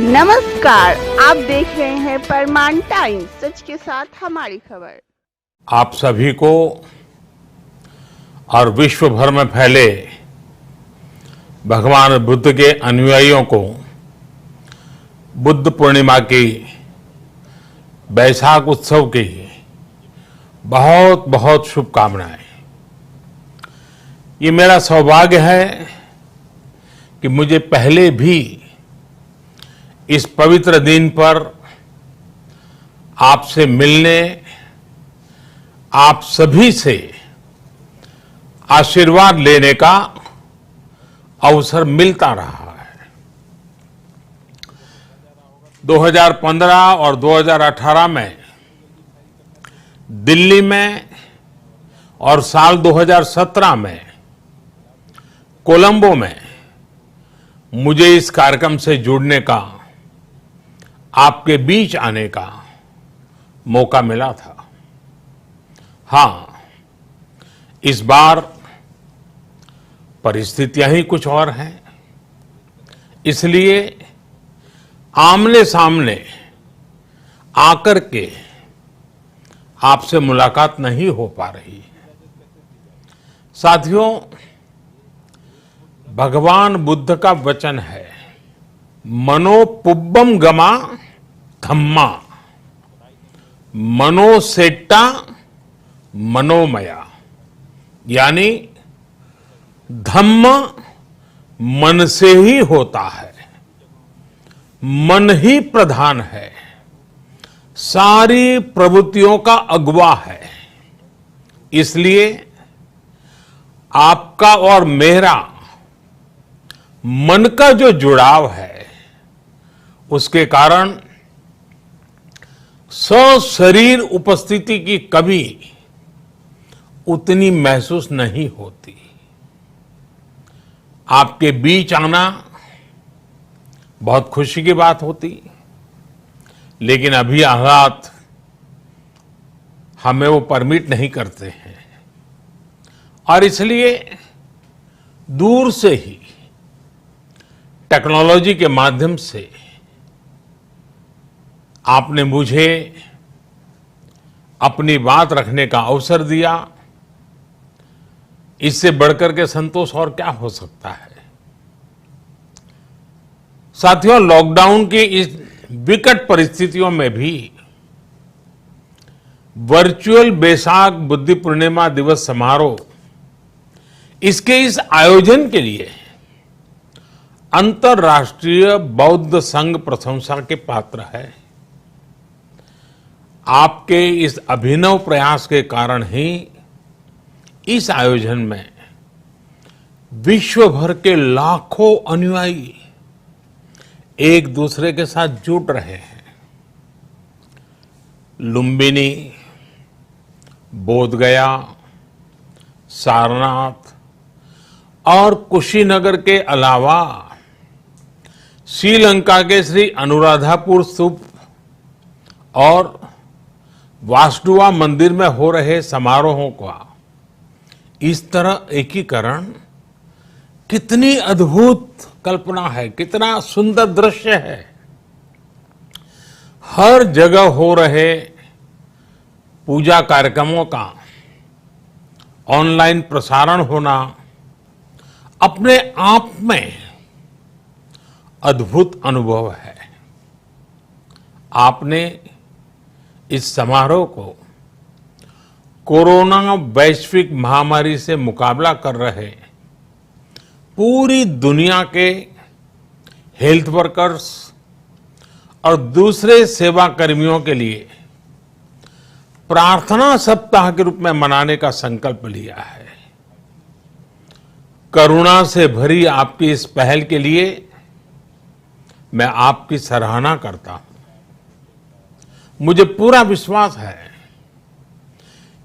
नमस्कार, आप देख रहे हैं परमाण टाइम्स, सच के साथ हमारी खबर। आप सभी को और विश्व भर में फैले भगवान बुद्ध के अनुयायियों को बुद्ध पूर्णिमा की बैसाख उत्सव की बहुत बहुत शुभकामनाएं। ये मेरा सौभाग्य है कि मुझे पहले भी इस पवित्र दिन पर आपसे मिलने, आप सभी से आशीर्वाद लेने का अवसर मिलता रहा है। 2015 और 2018 में दिल्ली में और साल 2017 में कोलंबो में मुझे इस कार्यक्रम से जुड़ने का, आपके बीच आने का मौका मिला था। हां, इस बार परिस्थितियां ही कुछ और हैं, इसलिए आमने सामने आकर के आपसे मुलाकात नहीं हो पा रही है। साथियों, भगवान बुद्ध का वचन है, मनो पुब्बम गमा धम्मा, मनोसेट्टा मनोमया, यानी धम्म मन से ही होता है, मन ही प्रधान है, सारी प्रवृत्तियों का अगुवा है। इसलिए आपका और मेरा मन का जो जुड़ाव है, उसके कारण सशरीर उपस्थिति की कभी उतनी महसूस नहीं होती। आपके बीच आना बहुत खुशी की बात होती, लेकिन अभी हालात हमें वो परमिट नहीं करते हैं और इसलिए दूर से ही टेक्नोलॉजी के माध्यम से आपने मुझे अपनी बात रखने का अवसर दिया। इससे बढ़कर के संतोष और क्या हो सकता है। साथियों, लॉकडाउन की इस विकट परिस्थितियों में भी वर्चुअल बैसाख बुद्ध पूर्णिमा दिवस समारोह, इसके इस आयोजन के लिए अंतर्राष्ट्रीय बौद्ध संघ प्रशंसा के पात्र है। आपके इस अभिनव प्रयास के कारण ही इस आयोजन में विश्व भर के लाखों अनुयायी एक दूसरे के साथ जुड़ रहे हैं। लुम्बिनी, बोधगया, सारनाथ और कुशीनगर के अलावा श्रीलंका के श्री अनुराधापुर स्तूप और वासुदेवा मंदिर में हो रहे समारोहों का इस तरह एकीकरण कितनी अद्भुत कल्पना है, कितना सुंदर दृश्य है। हर जगह हो रहे पूजा कार्यक्रमों का ऑनलाइन प्रसारण होना अपने आप में अद्भुत अनुभव है। आपने इस समारोह को कोरोना वैश्विक महामारी से मुकाबला कर रहे पूरी दुनिया के हेल्थ वर्कर्स और दूसरे सेवा कर्मियों के लिए प्रार्थना सप्ताह के रूप में मनाने का संकल्प लिया है। करुणा से भरी आपकी इस पहल के लिए मैं आपकी सराहना करता हूं। मुझे पूरा विश्वास है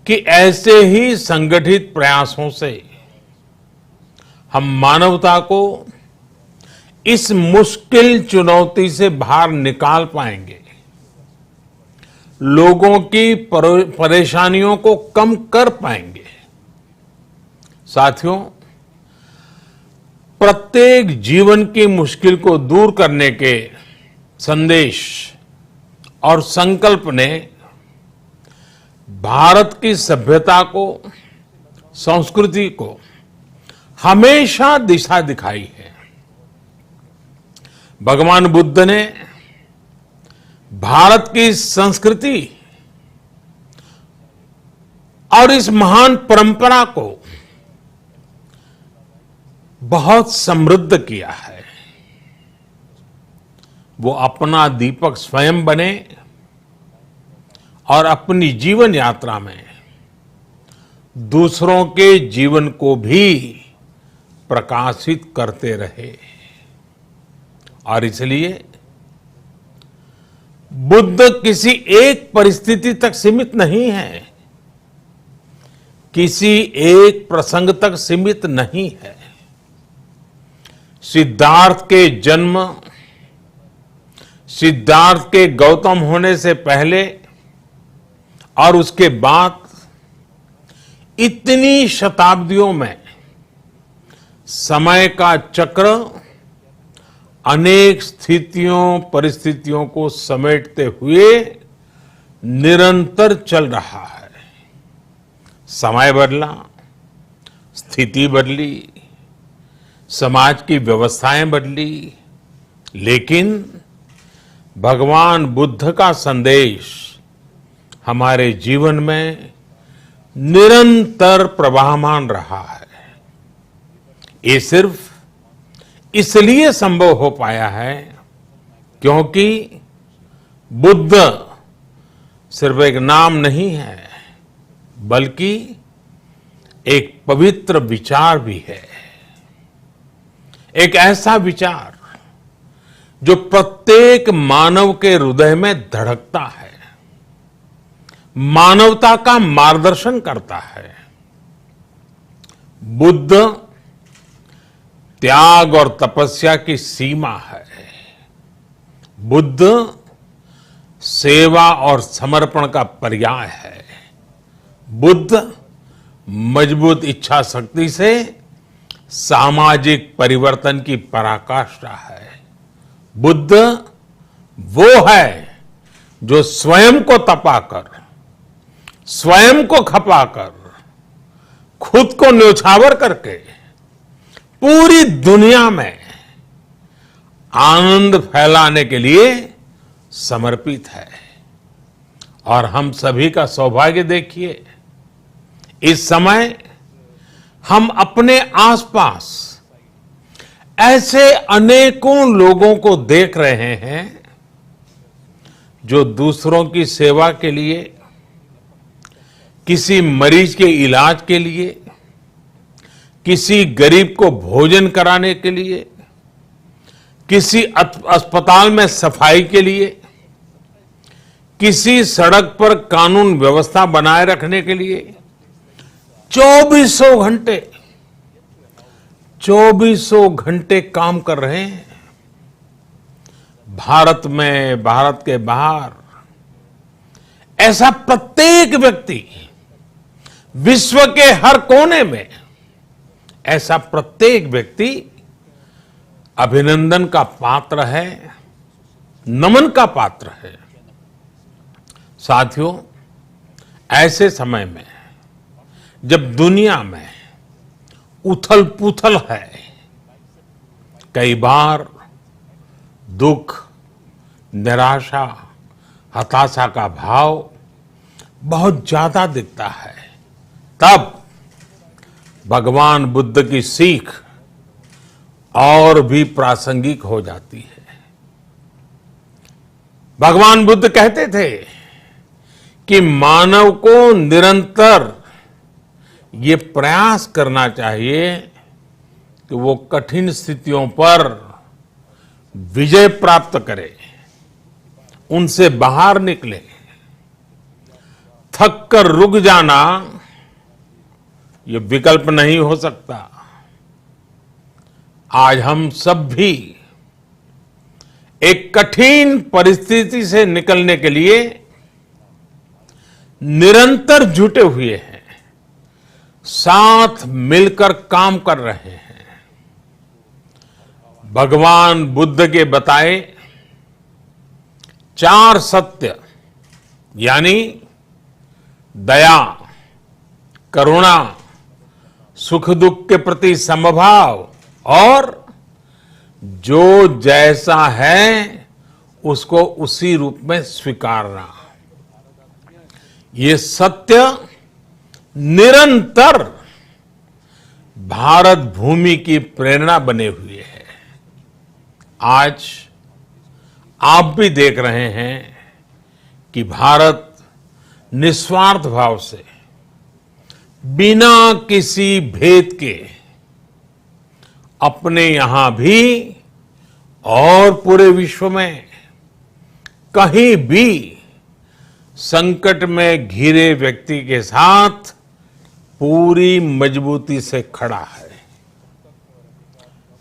कि ऐसे ही संगठित प्रयासों से हम मानवता को इस मुश्किल चुनौती से बाहर निकाल पाएंगे, लोगों की परेशानियों को कम कर पाएंगे। साथियों, प्रत्येक जीवन की मुश्किल को दूर करने के संदेश और संकल्प ने भारत की सभ्यता को, संस्कृति को हमेशा दिशा दिखाई है। भगवान बुद्ध ने भारत की संस्कृति और इस महान परंपरा को बहुत समृद्ध किया है। वो अपना दीपक स्वयं बने और अपनी जीवन यात्रा में दूसरों के जीवन को भी प्रकाशित करते रहे। और इसलिए बुद्ध किसी एक परिस्थिति तक सीमित नहीं है, किसी एक प्रसंग तक सीमित नहीं है। सिद्धार्थ के जन्म, सिद्धार्थ के गौतम होने से पहले और उसके बाद इतनी शताब्दियों में समय का चक्र अनेक स्थितियों, परिस्थितियों को समेटते हुए निरंतर चल रहा है। समय बदला, स्थिति बदली, समाज की व्यवस्थाएं बदली, लेकिन भगवान बुद्ध का संदेश हमारे जीवन में निरंतर प्रवाहमान रहा है। ये सिर्फ इसलिए संभव हो पाया है क्योंकि बुद्ध सिर्फ एक नाम नहीं है, बल्कि एक पवित्र विचार भी है। एक ऐसा विचार जो प्रत्येक मानव के हृदय में धड़कता है, मानवता का मार्गदर्शन करता है। बुद्ध त्याग और तपस्या की सीमा है। बुद्ध सेवा और समर्पण का पर्याय है। बुद्ध मजबूत इच्छा शक्ति से सामाजिक परिवर्तन की पराकाष्ठा है। बुद्ध वो है जो स्वयं को तपाकर, स्वयं को खपाकर, खुद को न्योछावर करके पूरी दुनिया में आनंद फैलाने के लिए समर्पित है। और हम सभी का सौभाग्य देखिए, इस समय हम अपने आसपास ऐसे अनेकों लोगों को देख रहे हैं जो दूसरों की सेवा के लिए, किसी मरीज के इलाज के लिए, किसी गरीब को भोजन कराने के लिए, किसी अस्पताल में सफाई के लिए, किसी सड़क पर कानून व्यवस्था बनाए रखने के लिए चौबीसों घंटे काम कर रहे हैं। भारत में, भारत के बाहर ऐसा प्रत्येक व्यक्ति, विश्व के हर कोने में ऐसा प्रत्येक व्यक्ति अभिनंदन का पात्र है, नमन का पात्र है। साथियों, ऐसे समय में जब दुनिया में उथल पुथल है, कई बार दुख, निराशा, हताशा का भाव बहुत ज्यादा दिखता है, तब भगवान बुद्ध की सीख और भी प्रासंगिक हो जाती है। भगवान बुद्ध कहते थे कि मानव को निरंतर ये प्रयास करना चाहिए कि वो कठिन स्थितियों पर विजय प्राप्त करे, उनसे बाहर निकले। थक कर रुक जाना ये विकल्प नहीं हो सकता। आज हम सब भी एक कठिन परिस्थिति से निकलने के लिए निरंतर जुटे हुए हैं, साथ मिलकर काम कर रहे हैं। भगवान बुद्ध के बताए 4 सत्य यानी दया, करुणा, सुख दुख के प्रति समभाव और जो जैसा है उसको उसी रूप में स्वीकारना, ये सत्य निरंतर भारत भूमि की प्रेरणा बने हुए है। आज आप भी देख रहे हैं कि भारत निस्वार्थ भाव से बिना किसी भेद के अपने यहां भी और पूरे विश्व में कहीं भी संकट में घिरे व्यक्ति के साथ पूरी मजबूती से खड़ा है।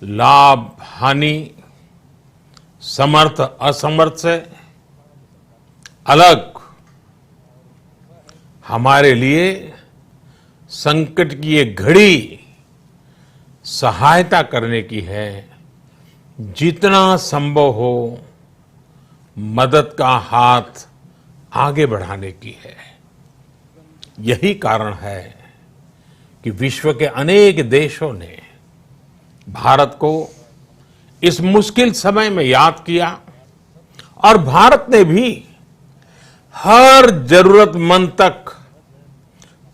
लाभ हानि, समर्थ असमर्थ से अलग हमारे लिए संकट की ये घड़ी सहायता करने की है। जितना संभव हो मदद का हाथ आगे बढ़ाने की है। यही कारण है कि विश्व के अनेक देशों ने भारत को इस मुश्किल समय में याद किया और भारत ने भी हर जरूरतमंद तक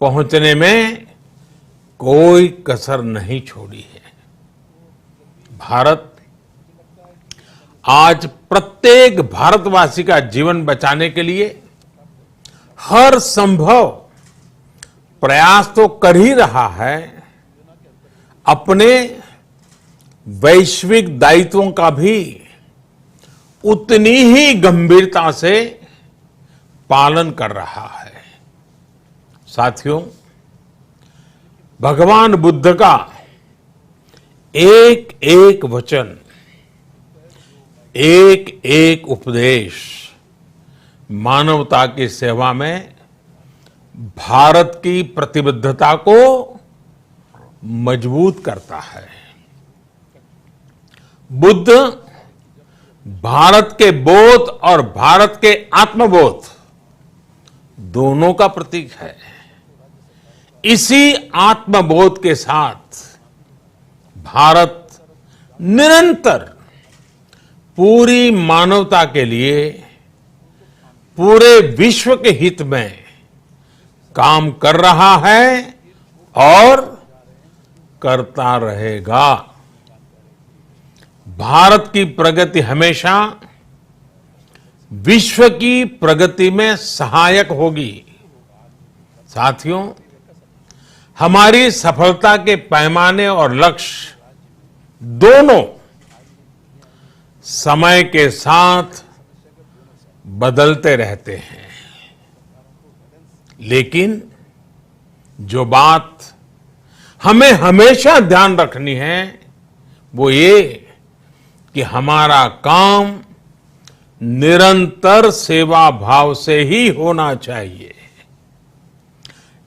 पहुंचने में कोई कसर नहीं छोड़ी है। भारत आज प्रत्येक भारतवासी का जीवन बचाने के लिए हर संभव प्रयास तो कर ही रहा है, अपने वैश्विक दायित्वों का भी उतनी ही गंभीरता से पालन कर रहा है। साथियों, भगवान बुद्ध का एक एक वचन, एक एक उपदेश मानवता की सेवा में भारत की प्रतिबद्धता को मजबूत करता है। बुद्ध भारत के बोध और भारत के आत्मबोध दोनों का प्रतीक है। इसी आत्मबोध के साथ भारत निरंतर पूरी मानवता के लिए, पूरे विश्व के हित में काम कर रहा है और करता रहेगा। भारत की प्रगति हमेशा विश्व की प्रगति में सहायक होगी। साथियों, हमारी सफलता के पैमाने और लक्ष्य दोनों समय के साथ बदलते रहते हैं, लेकिन जो बात हमें हमेशा ध्यान रखनी है वो ये कि हमारा काम निरंतर सेवा भाव से ही होना चाहिए।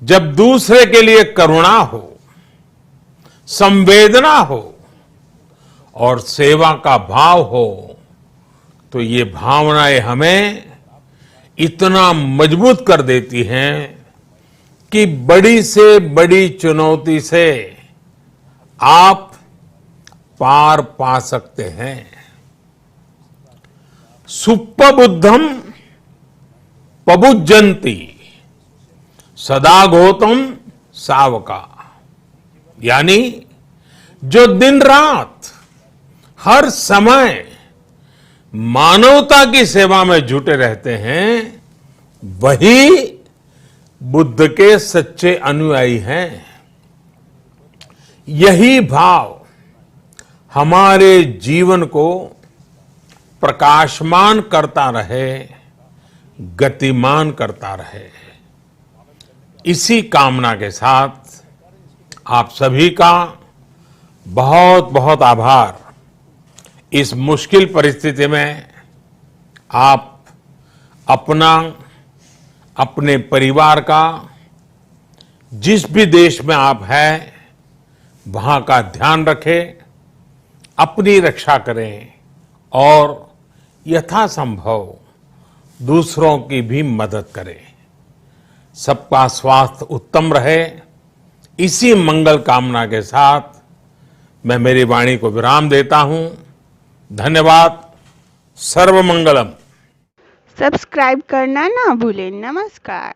जब दूसरे के लिए करुणा हो, संवेदना हो और सेवा का भाव हो तो ये भावनाएं हमें इतना मजबूत कर देती हैं कि बड़ी से बड़ी चुनौती से आप पार पा सकते हैं। सुप्पबुद्धम पबुज्जन्ति सदा गौतम सावका, यानी जो दिन रात हर समय मानवता की सेवा में जुटे रहते हैं वही बुद्ध के सच्चे अनुयायी हैं। यही भाव हमारे जीवन को प्रकाशमान करता रहे, गतिमान करता रहे। इसी कामना के साथ आप सभी का बहुत बहुत आभार। इस मुश्किल परिस्थिति में आप अपना, अपने परिवार का, जिस भी देश में आप हैं वहां का ध्यान रखें, अपनी रक्षा करें और यथासंभव दूसरों की भी मदद करें। सबका स्वास्थ्य उत्तम रहे, इसी मंगल कामना के साथ मैं मेरी वाणी को विराम देता हूं। धन्यवाद। सर्वमंगलम। सब्सक्राइब करना ना भूलें। नमस्कार।